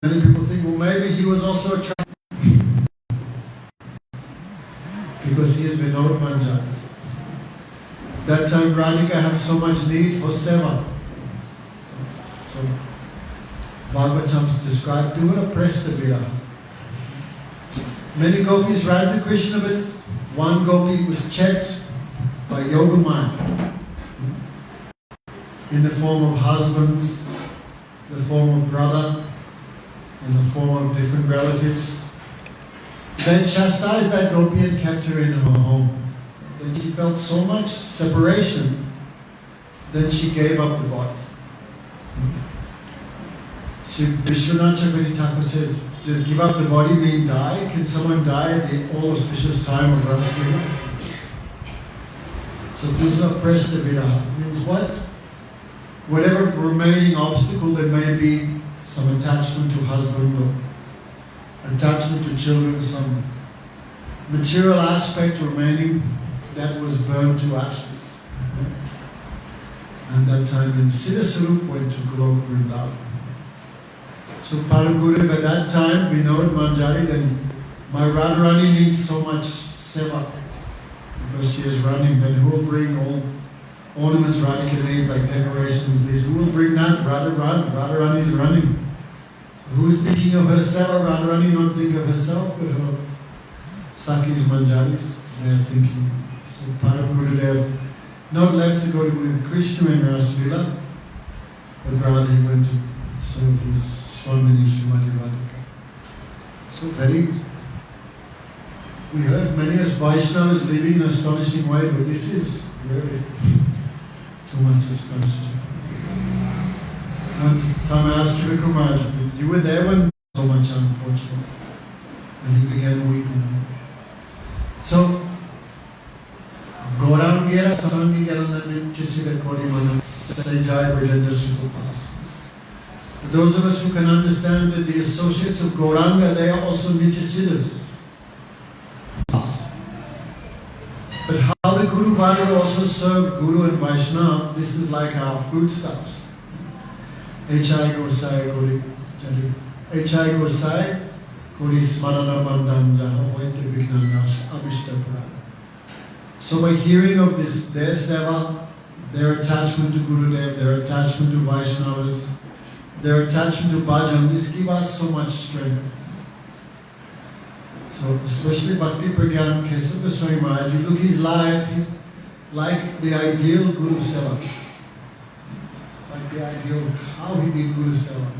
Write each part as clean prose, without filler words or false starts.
Many people think, well, maybe he was also attracted because he is Vinod Manjari. That time Radhika had so much need for seva. So Bhagavatam described, Dura Presta Viraha. Many gopis ran to Krishna, but one gopi was checked by Yoga Maya in the form of husbands, the form of brother, in the form of different relatives. Then chastised that gopi and kept her in her home. Then she felt so much separation, then she gave up the body. Sri Vishwanath Chakravarti Thakur says, does give up the body mean die? Can someone die at the all-auspicious time of Rasleela? So Dusna Prashna Viraha means what? Whatever remaining obstacle there may be, some attachment to husband or attachment to children, some material aspect remaining, that was burned to ashes. And that time in Siddha Sarup went to Golok Vrindavan. So Param Gurudev at that time, Vinod Manjari, then my Radharani needs so much seva because she is running, then who will bring all ornaments Radhika needs, like decorations, this, who will bring that? Radharani is running. So who is thinking of herself? Radharani not thinking of herself, but her Sakis Manjaris, they are thinking. So Param Gurudev not left to go with Krishna and Rasleela, but rather he went to serve his Swamini Srimati Radhika. So we heard many as Vaishnavas living in an astonishing way, but this is really too much astonishing. One time I asked Trivika Maharaj, you were there when so much unfortunate, and he began weeping. So, Gaurang Gira Sasangi Garananda Chisida Kodimana Sanjay Vijendra Sukupas. Those of us who can understand that the associates of Gauranga, they are also Nijasiddhas. But how the Guru Varga also served Guru and Vaishnava, this is like our foodstuffs. H.I. Gosai, Gori Jari. H.I. Gosai, Gori Smarana Bandhan Jaha, Ointe Vignanash, Abhishta. So by hearing of this, their seva, their attachment to Gurudev, their attachment to Vaishnavas, their attachment to bhajan, this gives us so much strength. So especially Bhakti Prajnan, Keshava Goswami Maharaj, you look his life, he's like the ideal Guru Seva. Like the ideal, how he did Guru Seva.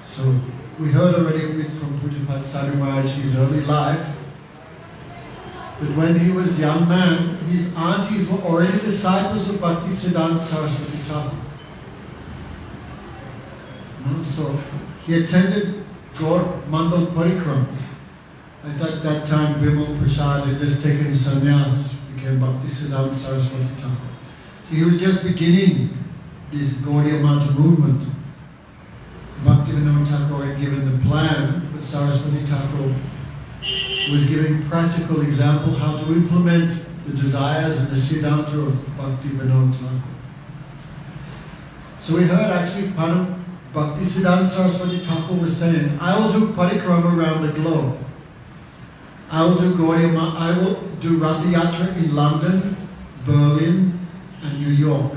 So we heard already a bit from Pujapat Sadhu Maharaj, his early life. But when he was a young man, his aunties were already disciples of Bhakti Siddhanta Saraswati Thakur. So he attended Gaur Mandal Parikram. At that time, Bimal Prasad had just taken sannyas, became Bhakti Siddhanta Saraswati Thakur. So he was just beginning this Gaudiya Mata movement. Bhakti Vinod Thakur had given the plan, but Saraswati Thakur was giving practical example how to implement the desires and the Siddhanta of Bhakti Vinod Thakur. So we heard actually Bhakti Siddhanta Saraswati Thakur was saying, I will do parikrama around the globe. I will do Ratha Yatra in London, Berlin, and New York.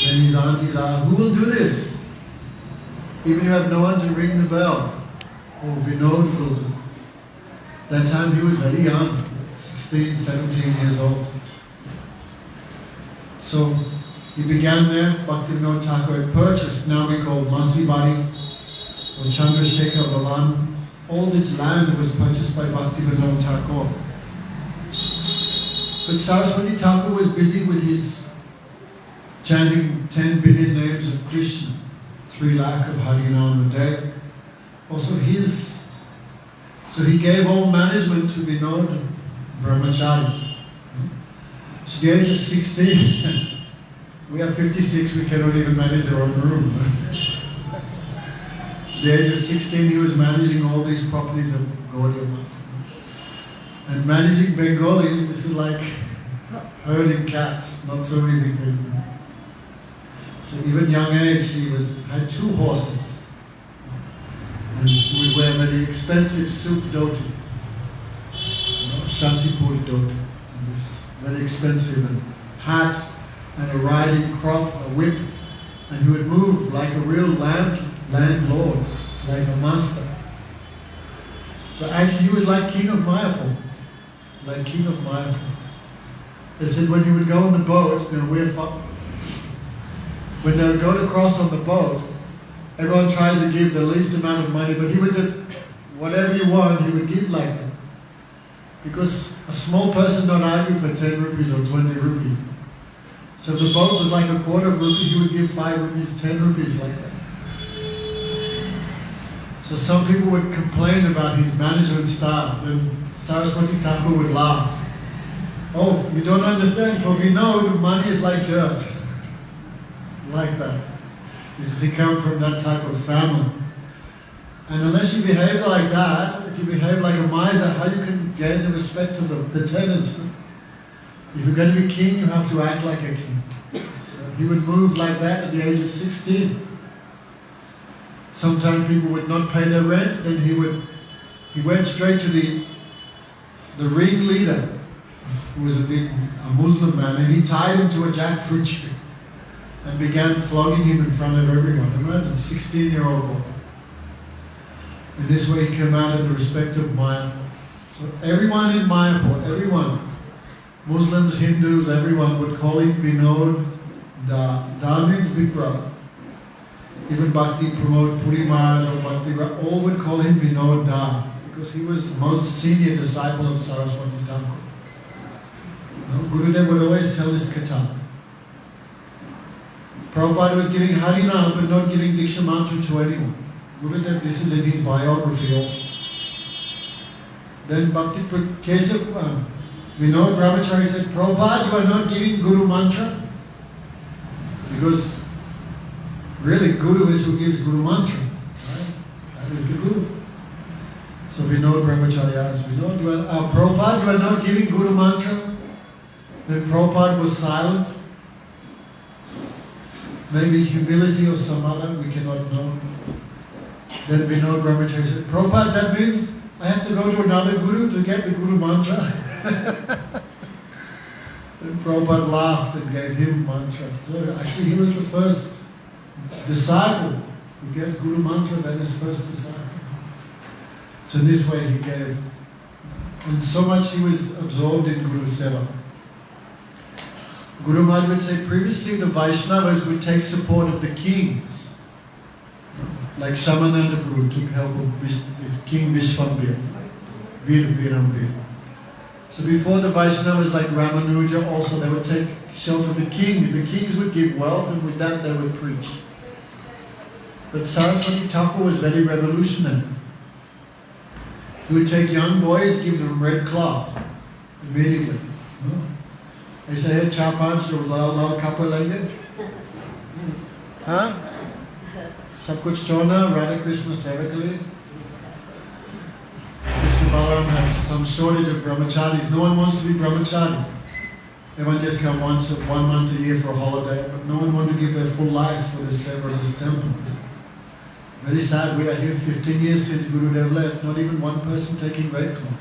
Then his aunties asked, who will do this? Even you have no one to ring the bell. Oh, Vinod will do. That time he was very young, 16, 17 years old. So he began there. Bhakti Vinod Thakur had purchased, now we call Masibari or Chandrasekhar Bhavan. All this land was purchased by Bhakti Vinod Thakur. But Saraswati Thakur was busy with his chanting 10 billion names of Krishna, 3 lakh of Harinam a day. Also so he gave all management to Vinod Brahmachari. So the age of 16, we are 56, we cannot even manage our own room. At the age of 16, he was managing all these properties of Gaudiya Mata. And managing Bengalis, this is like herding cats, not so easy thing. So even young age, he had 2 horses. And we wear very expensive silk dhoti, Shantipur dhoti, and this very expensive hat and a riding crop, a whip, and he would move like a real landlord, like a master. So actually he was like king of Mayapur, like king of Mayapur. They said when he would go on the boat, when they would go across on the boat, everyone tries to give the least amount of money, but he would just, whatever you want, he would give like that. Because a small person don't argue for 10 rupees or 20 rupees. So if the boat was like a quarter of rupee, he would give 5 rupees, 10 rupees like that. So some people would complain about his management style, and Saraswati Thakur would laugh. Oh, you don't understand, for we know money is like dirt. Like that. Because he comes from that type of family. And unless you behave like that, if you behave like a miser, how you can gain the respect of the tenants? If you're going to be king, you have to act like a king. So he would move like that at the age of 16. Sometimes people would not pay their rent, then he went straight to the ringleader, who was a Muslim man, and he tied him to a jackfruit tree and began flogging him in front of everyone. Imagine, 16-year-old boy. In this way he commanded the respect of Mayapur. So everyone in Mayapur, everyone, Muslims, Hindus, everyone would call him Vinod Da. Da means big brother. Even Bhakti Pramod Puri Maharaj or Bhakti, all would call him Vinod Da, because he was the most senior disciple of Saraswati Thakur. Gurudev would always tell this katha. Prabhupada was giving Harinam but not giving Diksha Mantra to anyone. Gurudev, this is in his biography also. Then Bhakti Keshava, Vinod Brahmachari said, Prabhupada, you are not giving Guru Mantra? Because really Guru is who gives Guru Mantra. Right? That is the Guru. So Vinod Brahmachari asked, Prabhupada, you are not giving Guru Mantra? Then Prabhupada was silent. Maybe humility or some other, we cannot know. Then Vinod Brahmachari said, Prabhupada, that means I have to go to another Guru to get the Guru Mantra? Then Prabhupada laughed and gave him mantra. Actually, he was the first disciple who gets Guru Mantra, then his first disciple. So in this way he gave. And so much he was absorbed in Guru Seva. Guru Maharaj would say previously the Vaishnavas would take support of the kings. Like Shamananda Prabhu took help of King Vishwambir, Virambir. So before the Vaishnavas like Ramanuja also, they would take shelter of the kings. The kings would give wealth and with that they would preach. But Saraswati Thakur was very revolutionary. He would take young boys, give them red cloth immediately. ऐसे है 4-5 जो लाल कपड़े लेंगे, हाँ, सब कुछ छोड़ना राधा कृष्ण सेवा के लिए. Krishna Balaram has some shortage of brahmacharis. No one wants to be brahmachari. Everyone just come one month a year for a holiday, but no one wants to give their full life for the seva of this temple. Very sad. We are here 15 years since Gurudev left. Not even one person taking red cloth.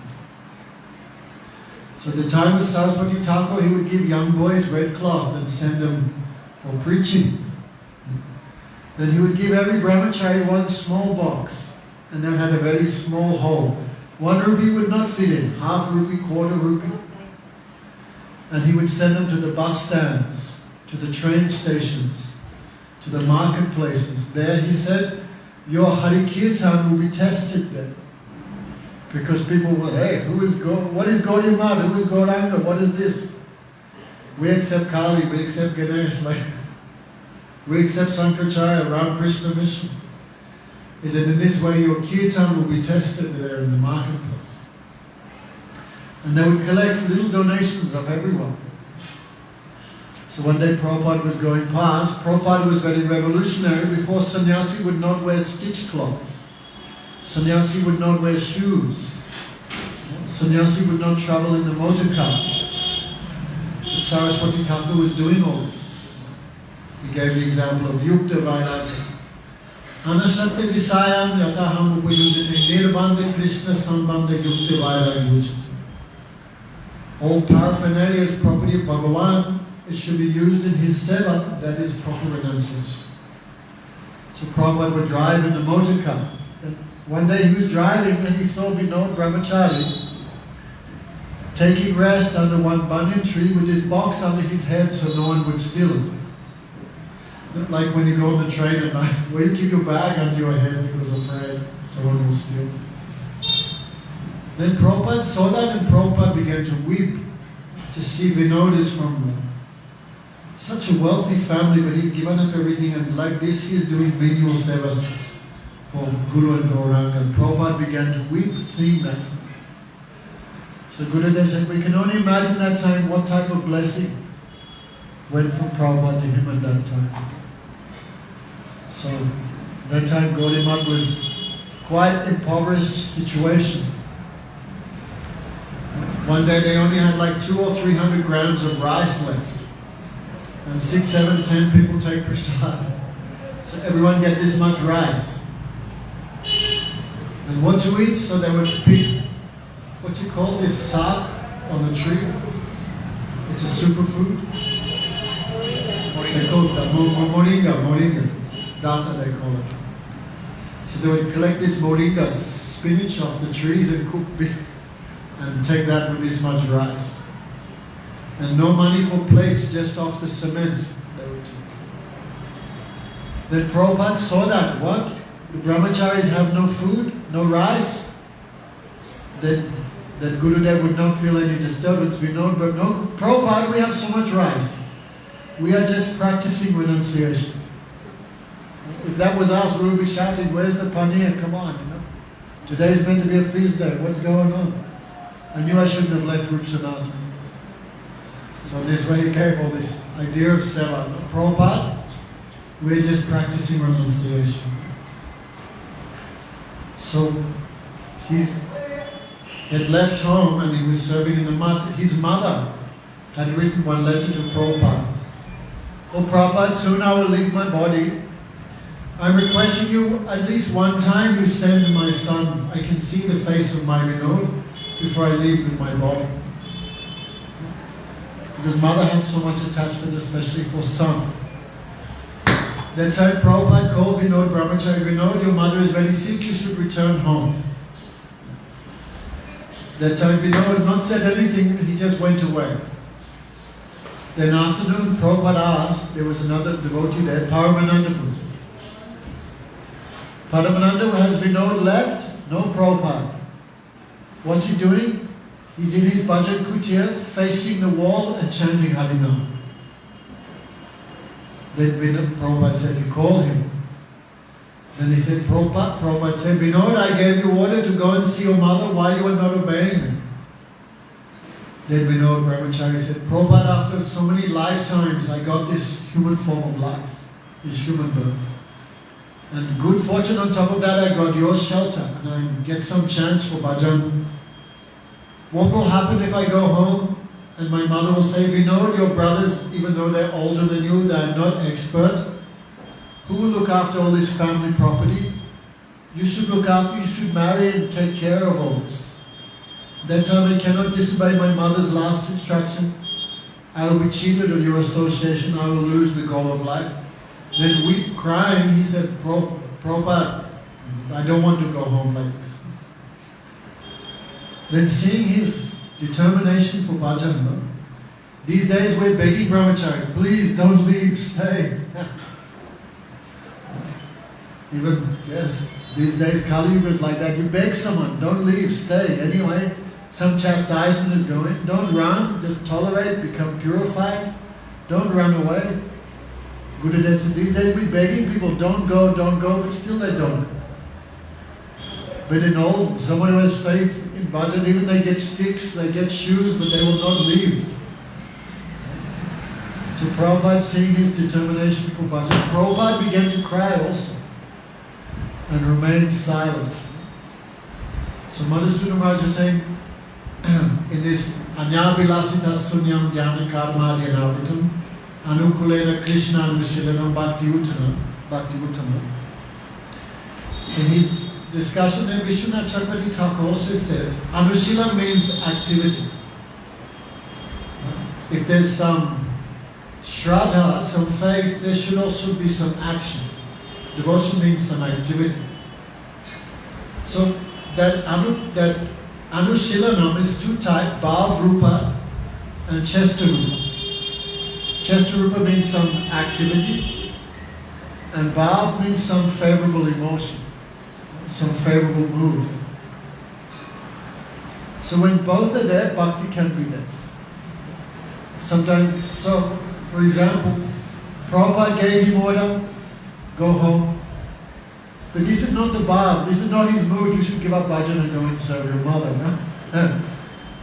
So at the time of Saraswati Thakur, he would give young boys red cloth and send them for preaching. Then he would give every brahmachari one small box, and then had a very small hole. 1 rupee would not fit in, half rupee, quarter rupee. And he would send them to the bus stands, to the train stations, to the marketplaces. There, he said, your Hari Kirtan will be tested there. Because people will, hey, what is Gaudiya Math? Who is Gauranga? What is this? We accept Kali, we accept Ganesh, we accept Sankaracharya, Ramakrishna Mission. He said, in this way your kirtan will be tested there in the marketplace. And they would collect little donations of everyone. So one day Prabhupada was going past. Prabhupada was very revolutionary. Before, sannyasi would not wear stitched cloth. Sannyasi would not wear shoes. Sannyasi would not travel in the motor car. But Saraswati Thakur was doing all this. He gave the example of Yukta Vairagya. Anasakti Visayam Yataham Upayujate Nirbandha Krishna Sambandha Yukta Vairagya Ujate. All paraphernalia is property of Bhagavan. It should be used in his seva, that is proper renunciation. So Prabhupada would drive in the motor car. And one day he was driving and he saw Vinod Brahmachari taking rest under one banyan tree with his box under his head so no one would steal it. Not like when you go on the train at night, where you keep your bag under your head because afraid someone will steal. Then Prabhupada saw that and Prabhupada began to weep to see Vinod is from such a wealthy family, but he's given up everything, and like this he is doing menial sevas for Guru and Gauranga. And Prabhupada began to weep seeing that. So Gurudev said, we can only imagine that time what type of blessing went from Prabhupada to him at that time. So that time Gaudiya Math was quite impoverished situation. One day they only had like 200 or 300 grams of rice left. And 6, 7, 10 people take prasad. So everyone get this much rice. And what to eat? So they would pick, what's it called, this sap on the tree. It's a superfood. They call it moringa. That's what they call it. So they would collect this moringa, spinach off the trees and cook beef and take that with this much rice. And no money for plates, just off the cement they would take. Then Prabhupada saw that. What? The brahmacharis have no food, no rice? That Gurudev would not feel any disturbance. We know, but no, Prabhupada, we have so much rice. We are just practicing renunciation. If that was us, we would be shouting, where's the paneer? Come on, you know. Today's meant to be a feast day. What's going on? I knew I shouldn't have left Rup Sanatana. So this way he gave all this idea of seva. No? Prabhupada, we're just practicing renunciation. So he had left home and he was serving in the mud. His mother had written one letter to Prabhupada. Oh Prabhupada, soon I will leave my body. I'm requesting you at least one time you send my son. I can see the face of my Vinod before I leave with my body. Because mother had so much attachment, especially for son. That time Prabhupada called Vinod Brahmachari, Vinod, your mother is very sick, you should return home. That time Vinod had not said anything, he just went away. Then afternoon, Prabhupada asked, there was another devotee there, Paramananda. Paramananda, has Vinod left? No, Prabhupada. What's he doing? He's in his bhajan kutir, facing the wall and chanting Harinam. Then Prabhupada said, you call him. Then he said, Prabhupada said, Vinod, I gave you order to go and see your mother, why you are not obeying me? Then Vinod Brahmachari said, Prabhupada, after so many lifetimes, I got this human form of life, this human birth. And good fortune on top of that, I got your shelter, and I get some chance for bhajan. What will happen if I go home and my mother will say, Vinod, your brothers, even though they're older than you, they're not expert. Who will look after all this family property? You should look after, you should marry and take care of all this. That time I cannot disobey my mother's last instruction. I will be cheated of your association, I will lose the goal of life. Then weep, crying, he said, Prabhupada, I don't want to go home like this. Then seeing his determination for bhajan, no? These days we're begging brahmacharis, please don't leave, stay. Even, yes, these days Kali Yuga is like that. You beg someone, don't leave, stay. Anyway, some chastisement is going. Don't run, just tolerate, become purified. Don't run away. Gurudev said, these days we're begging people, don't go, but still they don't go. But in old, someone who has faith in bhajan, even they get sticks, they get shoes, but they will not leave. So Prabhupada, seeing his determination for bhajan, Prabhupada began to cry also and remained silent. So Madhusudana Maharaj was saying, in this Anyabilasita Sunyam Dhyana Karma Dhyanavitam, Anukulena Krishna Anushilana Bhakti Uttama. In his discussion there, Vishwanath Chakravarti Thakur also said, Anushila means activity. If there's some shraddha, some faith, there should also be some action. Devotion means some activity. So that Anushilanam is two types, Bhav Rupa and Chesta Rupa. Chesta Rupa means some activity, and Bhav means some favorable emotion, some favorable mood. So when both are there, bhakti can be there. Sometimes, so for example, Prabhupada gave him order, go home. But this is not the bhav, this is not his mood, you should give up bhajan and go and serve your mother. No?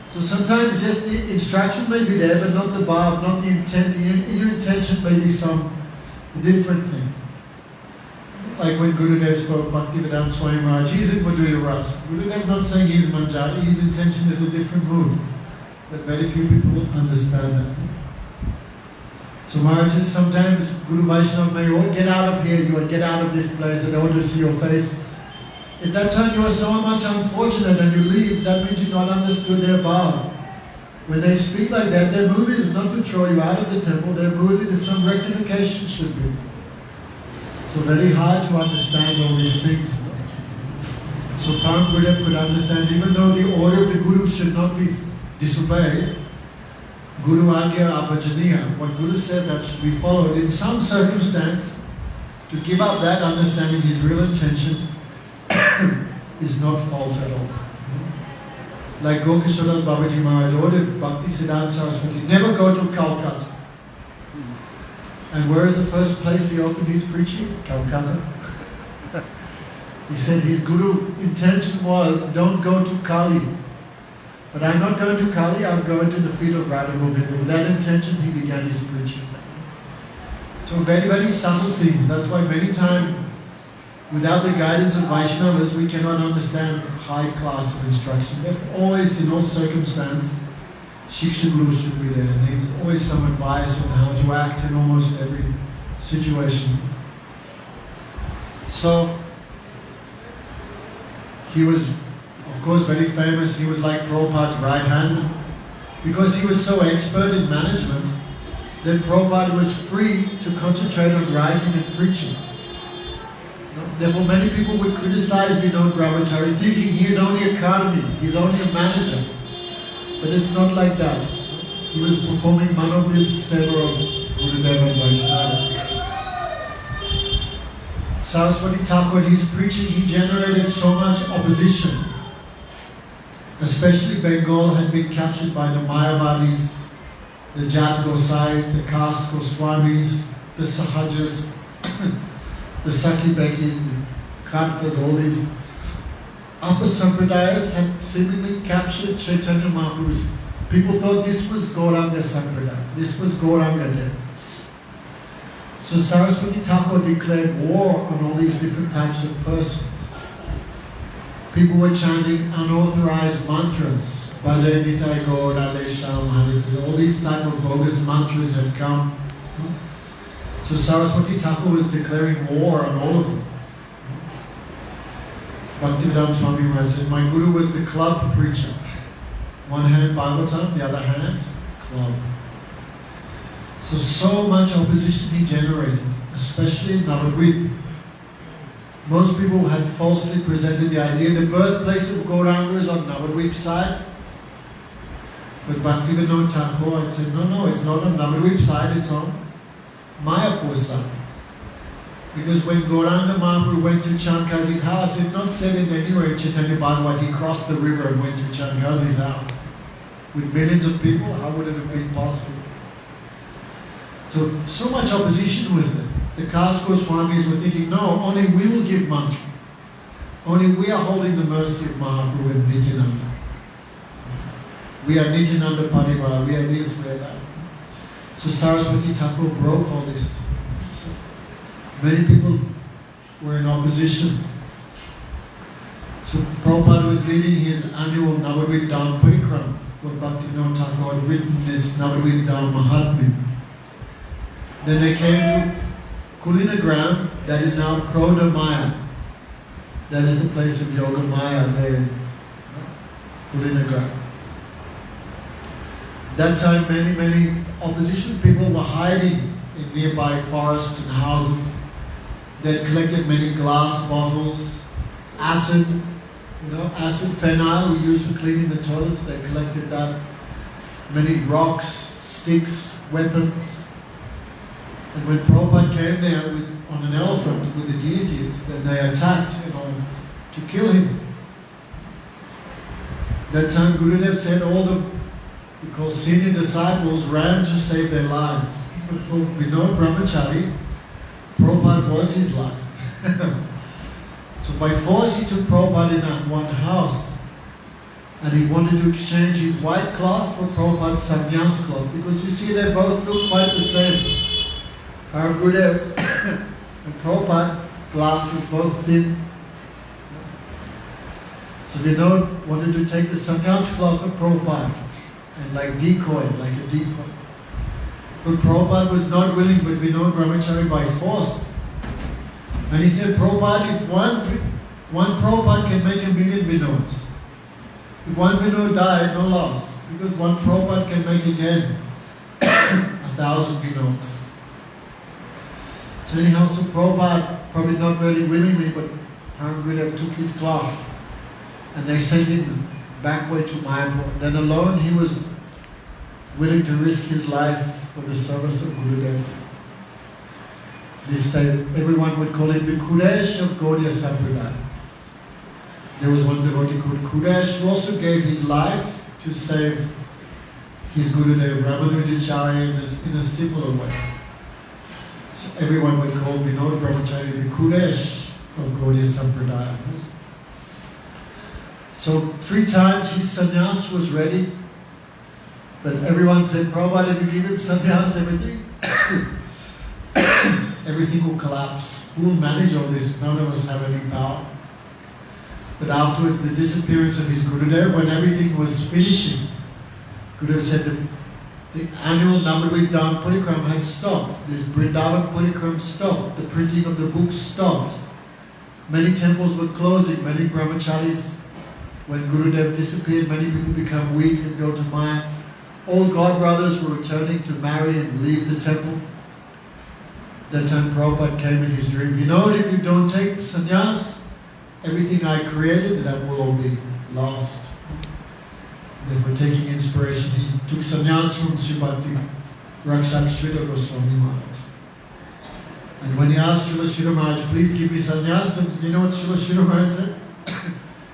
So sometimes just the instruction may be there, but not the bhav, not the intent. In your intention may be some different thing. Like when Gurudev spoke, Bhaktivedanta Swami Maharaj, he's in Madhurya Ras. Gurudev not saying he's Manjari, his intention is a different mood. But very few people understand that. So Maharaj says sometimes Guru Vaishnava may, oh, get out of here, you get out of this place, I don't want to see your face. At that time you are so much unfortunate and you leave, that means you've not understood their bhav. When they speak like that, their mood is not to throw you out of the temple, their mood is some rectification should be. So very hard to understand all these things. So Param Gurudev could understand, even though the order of the Guru should not be disobeyed, Guru Agya Avajaniya, what Guru said that should be followed. In some circumstance, to give up that understanding, his real intention is not fault at all. Like Gokishwara Babaji Maharaj ordered Bhakti Siddhanta Saraswati, never go to Calcutta. And where is the first place he opened his preaching? Calcutta. He said his Guru intention was, don't go to Kali. But I'm not going to Kali, I'm going to the feet of Radha Govinda. With that intention he began his preaching. So very, very subtle things. That's why many times, without the guidance of Vaishnavas, we cannot understand high class of instruction. Therefore, always, in all circumstances, Shiksha Guru should be there. There's always some advice on how to act in almost every situation. So, he was, of course, very famous. He was like Prabhupada's right hand. Because he was so expert in management, that Prabhupada was free to concentrate on writing and preaching. Therefore, many people would criticize Vinod Brahmachari, thinking he is only a karmi, he is only a manager. But it's not like that. He was performing Manobhist seva of Gurudeva and Vaishnavas. Saraswati Thakur, in his preaching, he generated so much opposition. Especially Bengal had been captured by the Mayavadis, the Jat Gosai, the caste Goswamis, the Sahajas, the Sakhi Bekis, the Kantas, all these upper Sampradayas had seemingly captured Chaitanya Mahaprabhu's. People thought this was Gauranga Sampradaya, this was Gauranga Dev. So Saraswati Thakur declared war on all these different types of persons. People were chanting unauthorized mantras, Bhajai Nitai Gaur, Radhe Shyam, Hare Krishna. All these type of bogus mantras had come. So Saraswati Thakur was declaring war on all of them. Bhaktivedanta Swami Maharaj said, my Guru was the club preacher. One hand Bhagavatam, the other hand club. So much opposition he generated, especially in Navadvip. Most people had falsely presented the idea the birthplace of Gauranga is on Navadvip side. But Bhaktivedanta Thakur had said, no, it's not on Navadvip side, it's on Mayapur side. Because when Gauranga Mahaprabhu went to Chankazi's house, it's not said in anywhere in Chaitanya Bhagavat he crossed the river and went to Chankazi's house. With millions of people, how would it have been possible? So much opposition was there. The caste Goswamis were thinking, no, only we will give mantra. Only we are holding the mercy of Mahaprabhu and Nityananda. We are Nityananda Parivar, we are this, we are that. So Saraswati Thakur broke all this. Many people were in opposition. So Prabhupada was leading his annual Navadvip Dham Parikram, what Bhaktivedanta Thakur had written this Navadvip Dham Mahatmya. Then they came to Kulinagram, that is now Prodamaya. That is the place of Yoga Maya there in Kulinagram. That time many opposition people were hiding in nearby forests and houses. They had collected many glass bottles, acid, acid phenyl we use for cleaning the toilets. They collected that. Many rocks, sticks, weapons. And when Prabhupada came there on an elephant with the deities, then they attacked in order to kill him. That time Gurudev said all the senior disciples ran to save their lives. But for Vinod Brahmachari, Prabhupada was his life. So by force he took Prabhupada in that one house, and he wanted to exchange his white cloth for Prabhupada's sannyas cloth, because you see they both look quite the same. Our Gurudev and Prabhupada, glasses both thin. So Vinod wanted to take the sannyas cloth of Prabhupada and like a decoy. But Prabhupada was not willing, but Vinod Brahmachari by force. And he said, Prabhupada, if one Prabhupada can make 1,000,000 Vinods. If one Vinod died, no loss. Because one Prabhupada can make again 1,000 Vinods. So anyhow, so Prabhupada, probably not very willingly, but Gurudev took his cloth and they sent him back way to Mayapur. Then alone he was willing to risk his life for the service of Gurudev. This time everyone would call him the Kuresh of Gaudiya Sampradaya. There was one devotee called Kuresh who also gave his life to save his Gurudev Ramanujacharya in a similar way. So everyone would call Vinod Brahmachari the Kuresh of Gaudiya Sampradaya. So 3 times his sannyas was ready, but everyone said, Prabhupada, if you give him sannyas, everything will collapse. Who will manage all this? None of us have any power. But afterwards, the disappearance of his Gurudev, when everything was finishing, Gurudev said the annual Navadvip Purikram had stopped. This Vrindavan Purikram stopped. The printing of the books stopped. Many temples were closing. Many brahmacharis, when Gurudev disappeared, many people become weak and go to Maya. All god brothers were returning to marry and leave the temple. That time Prabhupada came in his dream. You know, if you don't take sannyas, everything I created, that will all be lost. Therefore, taking inspiration, he took sannyas from Srimati Rakshak Srila Goswami Maharaj. And when he asked Srila Maharaj, please give me sannyas, then you know what Srila Maharaj said?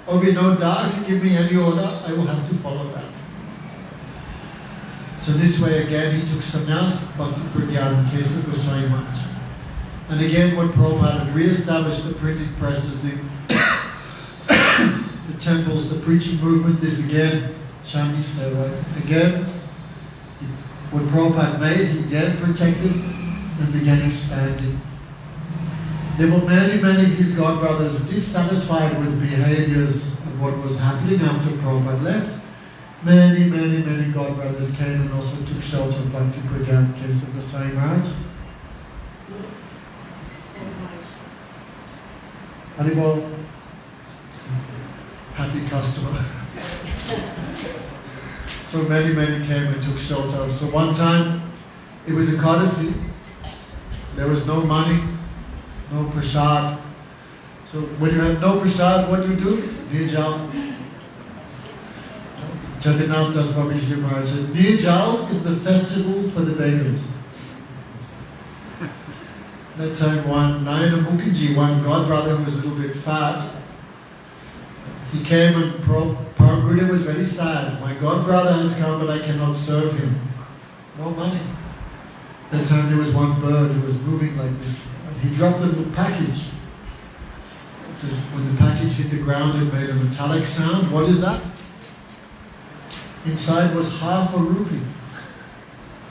Oh, Vinoda, if you give me any order, I will have to follow that. So this way again, he took sannyas, Bhakti Prajnan, Keshava Goswami Maharaj. And again, when Prabhupada had re-established the printing presses, the temples, the preaching movement, this again, Shanti Sneva. Again, what Prabhupada made, he again protected and began expanding. There were many of his god brothers dissatisfied with behaviors of what was happening after Prabhupada left. Many god brothers came and also took shelter of Bhakti Prajnan, Keshava Goswami Maharaj. Haribol, happy customer. So many came and took shelter. So one time, it was a courtesy. There was no money, no prasad. So when you have no prasad, what do? Nirjal. Jagannath Das Babaji Maharaj said, Nirjal is the festival for the beggars. That time one Nayana Mukherjee, one god brother who was a little bit fat, he came and Param Gurudev was very sad. My god brother has come but I cannot serve him. No money. That time there was one bird who was moving like this. He dropped a little package. When the package hit the ground it made a metallic sound. What is that? Inside was half a rupee.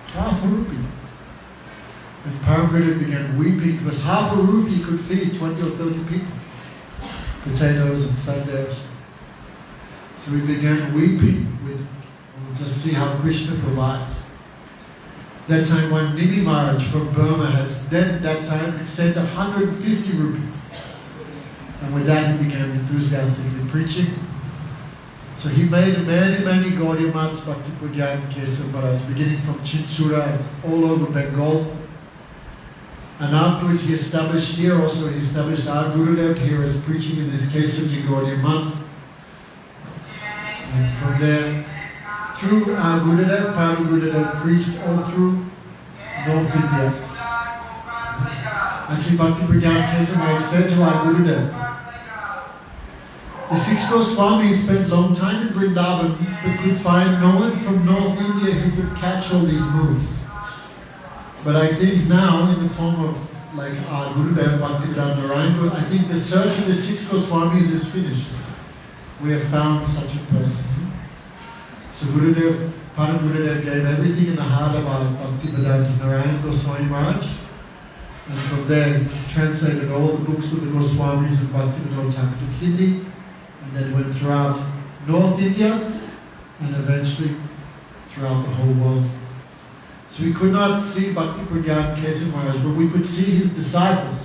Half a rupee. And Param Gurudev began weeping because half a rupee could feed 20 or 30 people. Potatoes and sandwiches. So we began weeping. We'll just see how Krishna provides. That time when Nimi Maharaj from Burma had that time sent 150 rupees. And with that he began enthusiastically preaching. So he made many Gaudiya Mats, Bhakti Prajnan, Keshava Maharaj, beginning from Chinchura all over Bengal. And afterwards he established here also, he established our Gurudev here as preaching in this Kesavaji Gaudiya Mat. And from there, through our Gurudev, Padma Gurudev preached all through North India. Actually, Bhakti Prajnan Keshava Maharaj said to our Gurudev, the 6 Goswamis spent a long time in Vrindavan but could find no one from North India who could catch all these moods. But I think now, in the form of like our Gurudev, Bhakti Narayan, I think the search for the 6 Goswamis is finished. We have found such a person. So Gurudev, Padma Gurudev gave everything in the heart of our Bhakti Narayan Goswami Maharaj. And from there, he translated all the books of the Goswamis and Bhakti Thakur to Hindi. And then went throughout North India and eventually throughout the whole world. So we could not see Bhakti Prajnan Keshava Maharaj, but we could see his disciples.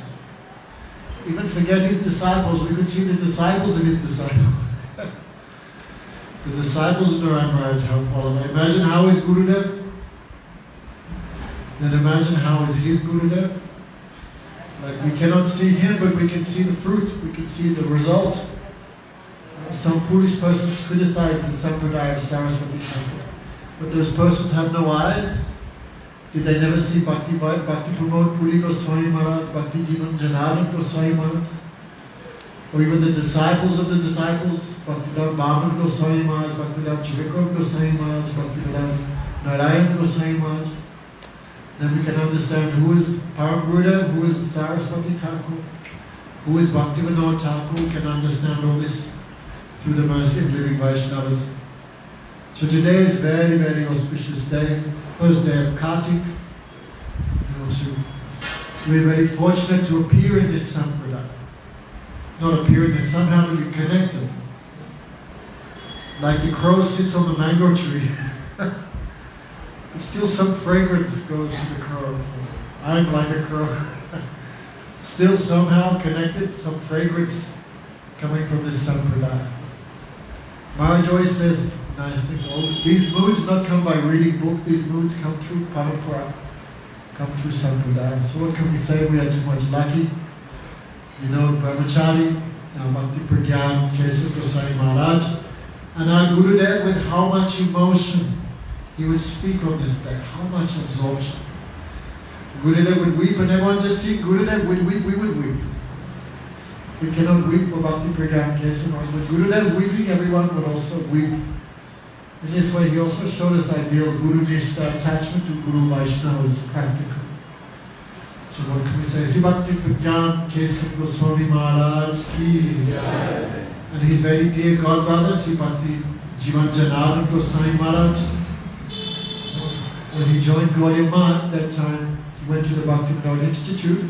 Even forget his disciples, we could see the disciples of his disciples. The disciples of Narayan Maharaj helped all of them. Imagine how is Gurudev? Then imagine how is his Gurudev? Like we cannot see him, but we can see the fruit, we can see the result. Some foolish persons criticize the Sampradaya of Saraswati Thakur. But those persons have no eyes. Did they never see Bhakti Pramod Puri Goswami Maharaj, Bhakti Jivan Janardhan Goswami Maharaj? Or even the disciples of the disciples, Bhaktivedanta Bhaman Goswami Maharaj, Bhaktivedanta Chivikar Goswami Maharaj, Bhaktivedanta Narayan Goswami Maharaj? Then we can understand who is Param Gurudev, who is Saraswati Thakur, who is Bhaktivinoda Thakur. We can understand all this through the mercy of living Vaishnavas. So today is a very auspicious day, first day of Kartik. We're very fortunate to appear in this Sampradaya. Not appear in this, somehow to be connected. Like the crow sits on the mango tree. But still some fragrance goes to the crow. I'm like a crow. Still somehow connected, some fragrance coming from this Sampradaya. Maharaj always says, nice thing, these moods not come by reading book, these moods come through Parampara, come through Sampradaya. So what can we say? We are too much lucky. You know, Brahmachari, now Bhakti Prajnan Keshava Goswami Maharaj, and our Gurudev with how much emotion he would speak on this day, how much absorption. Gurudev would weep and everyone just see Gurudev would weep, we would weep. We cannot weep for Bhakti Prajnan Keshava Maharaj, but Gurudev weeping, everyone would also weep. In this way, he also showed us ideal Guru Nishta, attachment to Guru Vaishnava is practical. So what can we say? Sri Bhakti Prajnan Keshava Goswami Maharaj ki. And his very dear godbrother, Sri Bhakti Jivan Janardhan Goswami Maharaj. When he joined Gaudiya Mat, that time he went to the Bhakti Vinod Institute.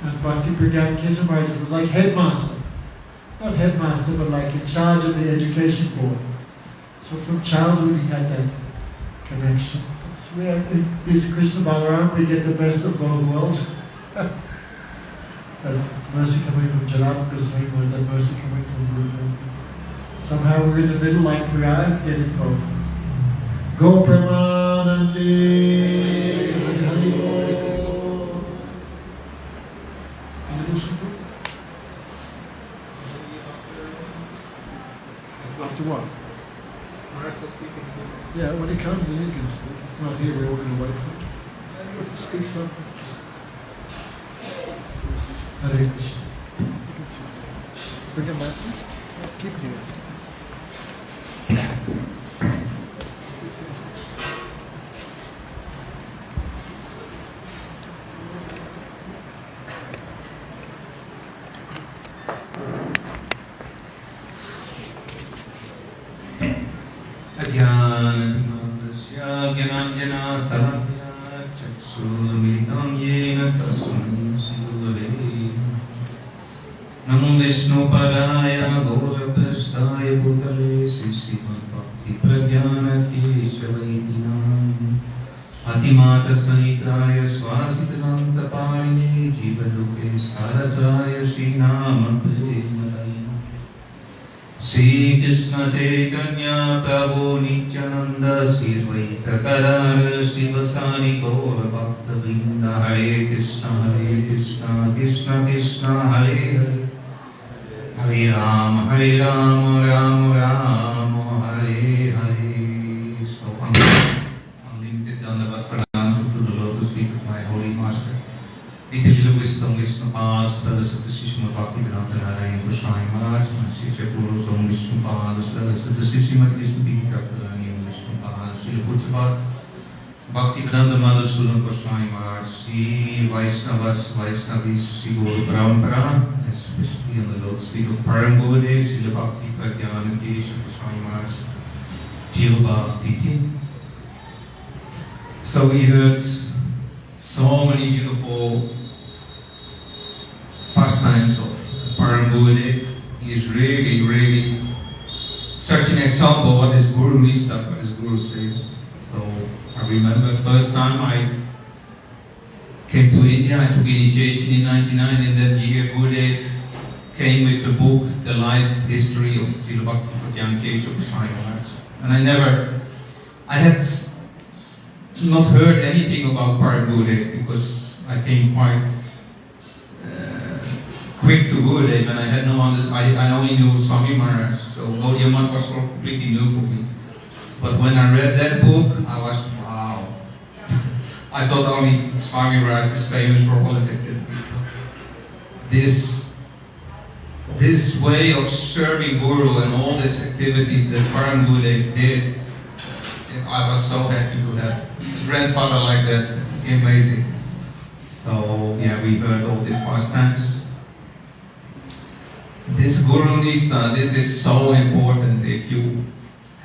And Bhakti Prajnan Keshava Maharaj was like headmaster. Not headmaster, but like in charge of the education board. So from childhood he had that connection. So we have this Krishna Balaram, we get the best of both worlds. That mercy coming from Janardhan Goswami Maharaj, that mercy coming from Gurudev. Somehow we're in the middle like Prayag, getting both. Go Premanande, Hari Hari. After what? Yeah, when he comes in, he's going to speak. It's not here, we're all going to wait for him. Speak something. Hare Krishna. You can see. Bring him back. Keep it here. Namo Vishnu Padaya Gaurapastaya Bhutale Sri Bhakti Prajnan Keshava Nam Atimata Sanitaya Swasitanam Sapalini Jivaduke Sarataya Srinamate Malayana Sri Krishna Chaitanya Prabhu Nityananda Sri Advaita Gadadhara Srivasari Gaura Bhakta Vrinda Hare Krishna Krishna Krishna Hare Hare Hare Rama Rama Rama Hare Hare. So unlimited Dandavat pranams to the lotus feet of my holy master. With a little wisdom, Vishnupad, Srila Srila Bhakti Goswami Maharaj, Sri Guru Som Vishnupad, Srila Srila Krishna Vishnupad, Srila Puchapad, Bhakti Madhusudan Goswami Maharaj, Sri Vaishnavas, Vaishnavis, Sri Guru Parampara, especially on the lotus feet of Param Gurudev, Srila Bhakti Prajnan, Keshava Goswami Maharaj, Bhakti. So we heard so many beautiful pastimes of Param Gurudev. He is really such an example what is Guru Nishta, what is Guru says. So I remember first time I came to India, I took initiation in 99, and that year Gurudev came with the book, The Life History of Srila Bhakti Prajnan Keshava Goswami Maharaj. And I had not heard anything about Param Gurudev because I came quite quick to Gurudev and I had no understanding. I only knew Swami Maharaj, so Gaudiya Math was completely new for me. But when I read that book, I was, wow. I thought only Swami Maharaj is famous for all his activities. This way of serving Guru and all these activities that Param Gurudev did, I was so happy to have a grandfather like that. Amazing. So yeah, we heard all these pastimes. This Guru Nishta, this is so important. If you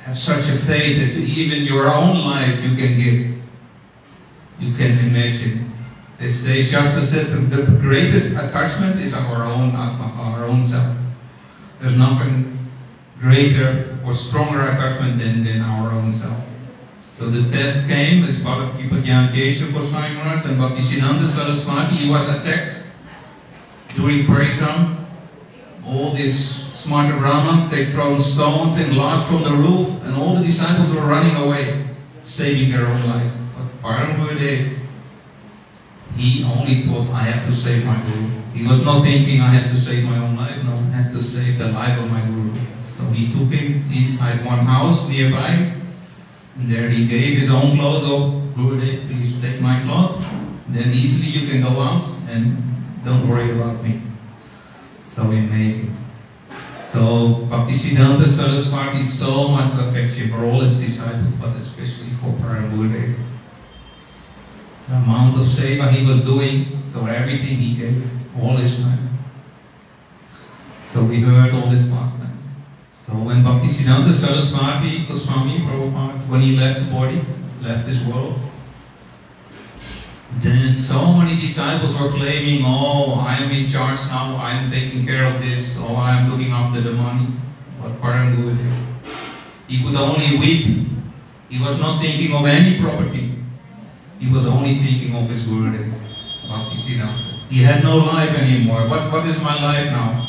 have such a faith that even your own life you can give, you can imagine. They say Shastra says the greatest attachment is our own Atma, our own self. There's nothing greater or stronger attachment than our own self. So the test came with Bhakti Prajnan Keshava Goswami Maharaj and Bhaktisiddhanta Saraswati. He was attacked during Parikram. All these smarter Brahmins, they thrown stones and glass from the roof, and all the disciples were running away, saving their own life. But Param Gurudev, he only thought, I have to save my Guru. He was not thinking, I have to save my own life. No, I have to save the life of my Guru. So he took him inside one house nearby, and there he gave his own clothes. Oh, Gurudev, please take my clothes. Then easily you can go out and don't worry about me. So amazing. So Bhaktisiddhanta Saraswati, so much affection for all his disciples, but especially for Param Gurudev. The amount of seva he was doing, so everything he gave, all his time. So we heard all these pastimes. So when Bhaktisiddhanta Saraswati Goswami Prabhupada, when he left the body, left this world, then so many disciples were claiming, oh, I am in charge now, I am taking care of this, oh, I am looking after the money. But Param Gurudev, he could only weep. He was not thinking of any property. He was only thinking of his Gurudev, Bhaktisiddhanta. He had no life anymore. What is my life now?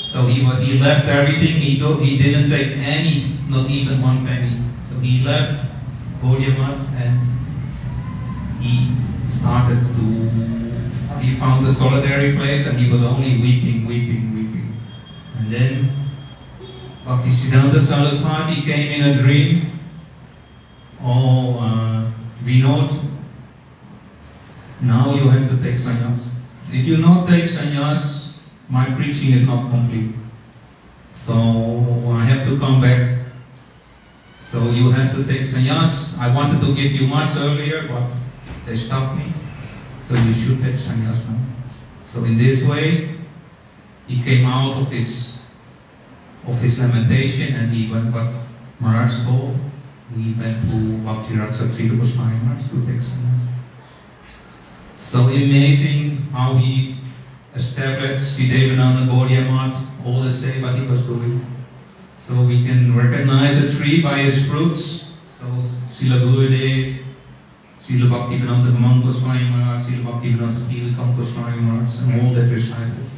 So he left everything. He didn't take any, not even one penny. So he left Gaudiya Math and he found a solitary place and he was only weeping. And then Bhaktisiddhanta Saraswati came in a dream. Vinod, now you have to take sannyas. If you not take sannyas, my preaching is not complete. So I have to come back. So you have to take sannyas. I wanted to give you much earlier, but they stopped me. So you should take sannyas now. So in this way, he came out of his lamentation and he went what Maharaj told. He went to Bhakti Rakshak Srila Goswami Maharaj to take sannyas. So amazing how he established Sri Devananda Gaudiya Math, all the seva he was doing. So we can recognize a tree by its fruits. So Srila Gurudev Srila Bhakti Goswami Maharaj, Srila Bhakti Goswami Maharaj, and all the disciples.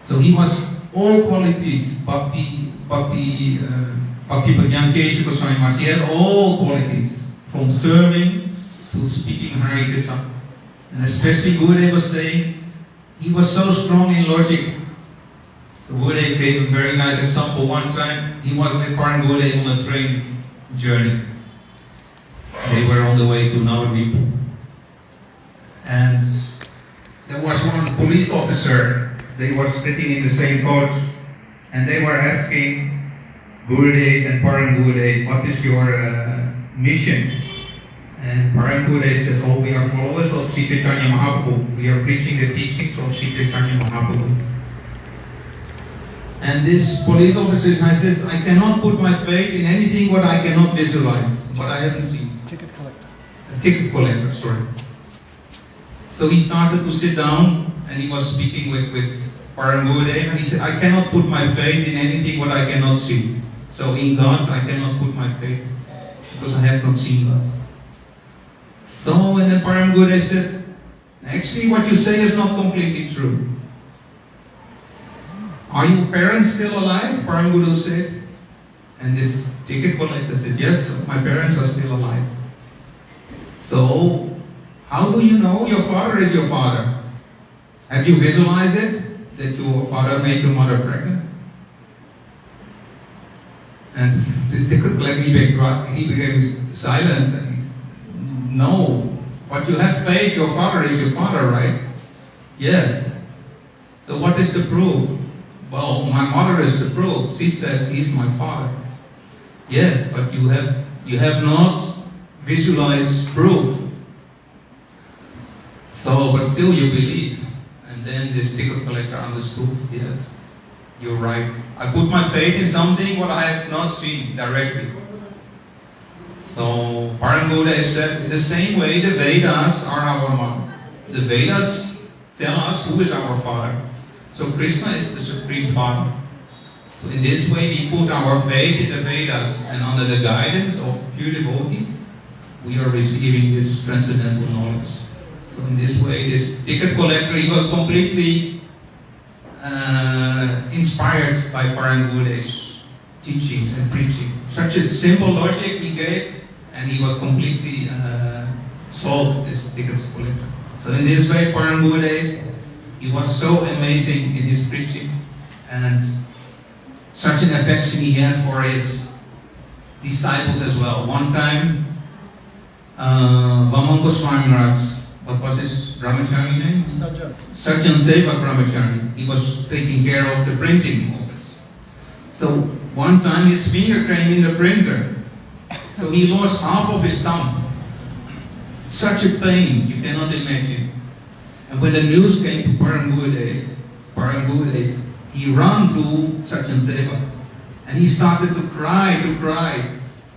So he was all qualities, Bhakti Prajnan Keshava Goswami Maharaj. He had all qualities, from serving to speaking Hare Krishna. And especially Gurudev was saying, he was so strong in logic. So Gurudev gave a very nice example. One time, he was with Paran Gurudev on a train journey. They were on the way to Navadvip. And there was one police officer. They were sitting in the same coach. And they were asking Gurudev and Paran Gurudev, what is your mission? And Paran Gurudev says, oh, we are followers of Sri Chaitanya Mahaprabhu. We are preaching the teachings of Sri Chaitanya Mahaprabhu. And this police officer says, I cannot put my faith in anything what I cannot visualize, what I haven't seen. Ticket collector. A ticket collector, sorry. So he started to sit down and he was speaking with Paran Gurudev, and he said, I cannot put my faith in anything what I cannot see. So in God I cannot put my faith because I have not seen God. So and then Paran Gurudev says, actually what you say is not completely true. Are your parents still alive? Paran Gurudev says. And this ticket collector said, yes, my parents are still alive. So, how do you know your father is your father? Have you visualized it? That your father made your mother pregnant? And this ticket collector, he became silent. No. But you have faith, your father is your father, right? Yes. So what is the proof? Well, my mother is the proof. She says he's my father. Yes, but you have not visualized proof. So, but still you believe. And then this ticket collector understood, yes, you're right. I put my faith in something what I have not seen directly. So, Paran Gurudev said, in the same way the Vedas are our mother. The Vedas tell us who is our father. So Krishna is the Supreme Father. So in this way we put our faith in the Vedas, and under the guidance of pure devotees, we are receiving this transcendental knowledge. So in this way, this ticket collector, he was completely inspired by Paran Gurudev's teachings and preaching. Such a simple logic he gave, and he was completely solved this ticket collector. So in this way, Paran Gurudev, he was so amazing in his preaching, and such an affection he had for his disciples as well. One time, Goswami Maharaj, what was his brahmachari name? Sajjan Sevak Brahmachari. He was taking care of the printing office. So one time his finger came in the printer, so he lost half of his thumb. Such a pain, you cannot imagine. And when the news came to Paran Gurudev, he ran to Sajjan Sevak, and he started to cry,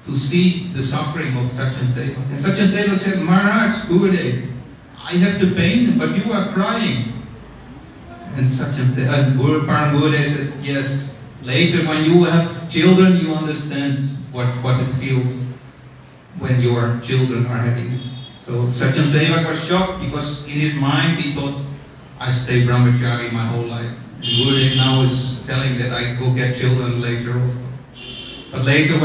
to see the suffering of Sajjan Sevak. And Sajjan Sevak said, Maharaj, Gurudev, I have the pain, but you are crying. And Paran Gurudev said, yes, later when you have children, you understand what it feels when your children are having. So Sajjan Sevak was shocked because in his mind he thought, I stay brahmachari my whole life. And Gurudev now is telling that I will get children later also. But later when